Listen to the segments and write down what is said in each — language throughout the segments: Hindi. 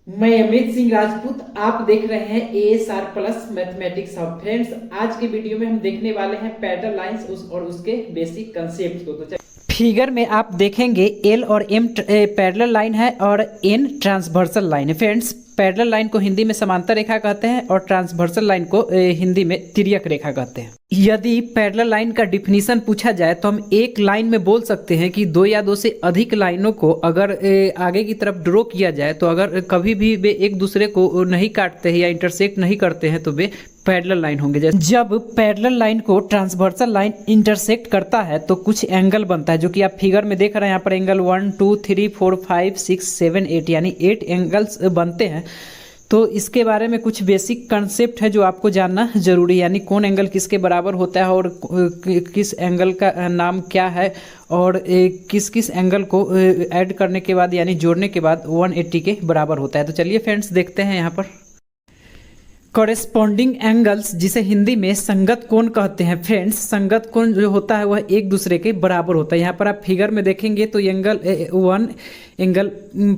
मैं अमित सिंह राजपूत। आप देख रहे हैं ASR plus mathematics hub. Friends, आज के वीडियो में हम देखने वाले हैं पैरेलल लाइंस और उसके बेसिक कंसेप्ट को। तो फिगर में आप देखेंगे L और M पैरेलल लाइन है और N ट्रांसवर्सल लाइन है। फ्रेंड्स, पैरेलल लाइन को हिंदी में समांतर रेखा कहते हैं और ट्रांसवर्सल लाइन को हिंदी में तिर्यक रेखा कहते हैं। यदि पैरेलल लाइन का डिफिनीशन पूछा जाए तो हम एक लाइन में बोल सकते हैं कि दो या दो से अधिक लाइनों को अगर आगे की तरफ ड्रॉ किया जाए तो अगर कभी भी वे एक दूसरे को नहीं काटते हैं या इंटरसेक्ट नहीं करते हैं तो वे पैरेलल लाइन होंगे। जैसे जब पैरेलल लाइन को ट्रांसवर्सल लाइन इंटरसेक्ट करता है तो कुछ एंगल बनता है, जो कि आप फिगर में देख रहे हैं। यहाँ पर एंगल 1 2 3 4 5 6 7 8 यानी 8 एंगल्स बनते हैं। तो इसके बारे में कुछ बेसिक कंसेप्ट है जो आपको जानना जरूरी है, यानी कौन एंगल किसके बराबर होता है और किस एंगल का नाम क्या है और किस किस एंगल को ऐड करने के बाद यानी जोड़ने के बाद 180 के बराबर होता है। तो चलिए फ्रेंड्स, देखते हैं यहाँ पर कॉरेस्पॉन्डिंग एंगल्स, जिसे हिंदी में संगत कोण कहते हैं। फ्रेंड्स, संगत कोण जो होता है वह एक दूसरे के बराबर होता है। यहाँ पर आप फिगर में देखेंगे तो एंगल 1 एंगल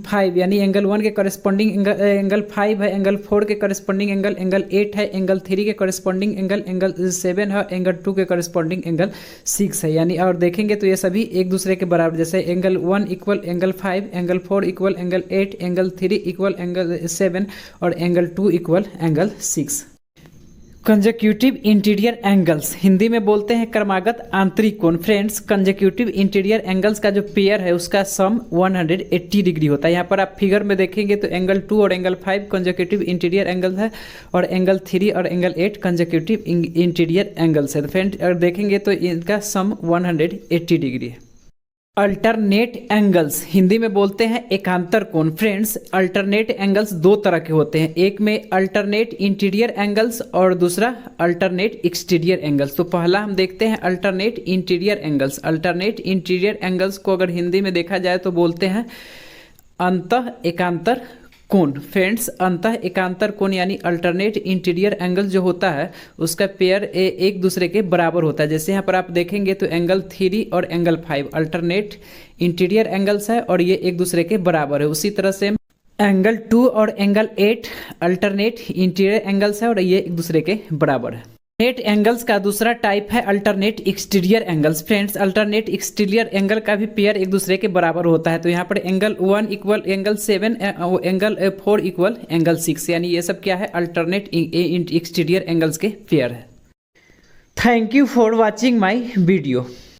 5 यानी एंगल 1 के कॉरेस्पॉन्डिंग एंगल 5 है, एंगल 4 के कॉरेस्पॉन्डिंग एंगल 8 है, एंगल 3 के कॉरेस्पॉन्डिंग एंगल 7 है, एंगल 2 के कॉरेस्पॉन्डिंग एंगल 6 है। यानी और देखेंगे तो ये सभी एक दूसरे के बराबर, जैसे angle 1 equal angle 5, angle 4 equal angle 8, angle 3 equal angle 7 और angle 2 equal angle 6। Consecutive interior angles, Hindi में बोलते हैं क्रमागत आंतरिक कोण। फ्रेंड्स, कंजेक्यूटिव इंटीरियर एंगल्स का जो पेयर है उसका सम 180 डिग्री होता है। यहाँ पर आप फिगर में देखेंगे तो एंगल 2 और एंगल 5 कंजेक्यूटिव इंटीरियर एंगल है और एंगल 3 और एंगल 8 कंजेक्यूटिव इंटीरियर एंगल्स है। तो फ्रेंड अगर देखेंगे तो इनका सम 180 डिग्री है। अल्टरनेट एंगल्स, हिंदी में बोलते हैं एकांतर कोण। फ्रेंड्स, अल्टरनेट एंगल्स दो तरह के होते हैं, एक में अल्टरनेट इंटीरियर एंगल्स और दूसरा अल्टरनेट एक्सटीरियर एंगल्स। तो पहला हम देखते हैं alternate interior angles. Alternate interior angles को अगर हिंदी में देखा जाए तो बोलते हैं अंतः एकांतर कोण। फ्रेंड्स, अंतः एकांतर कोण यानी अल्टरनेट इंटीरियर एंगल जो होता है उसका पेयर एक दूसरे के बराबर होता है। जैसे यहाँ पर आप देखेंगे तो एंगल 3 और एंगल 5 अल्टरनेट इंटीरियर एंगल्स है और ये एक दूसरे के बराबर है। उसी तरह से एंगल 2 और एंगल 8 अल्टरनेट इंटीरियर एंगल्स है और ये एक दूसरे के बराबर है। अल्टरनेट एंगल्स का दूसरा टाइप है alternate exterior angles. Friends, alternate exterior angle का भी पेयर एक दूसरे के बराबर होता है। तो यहाँ पर angle 1 equal angle 7, angle 4 equal angle 6, यानी ये सब क्या है, अल्टरनेट एक्सटीरियर एंगल्स के पेयर है। Thank you for watching my video.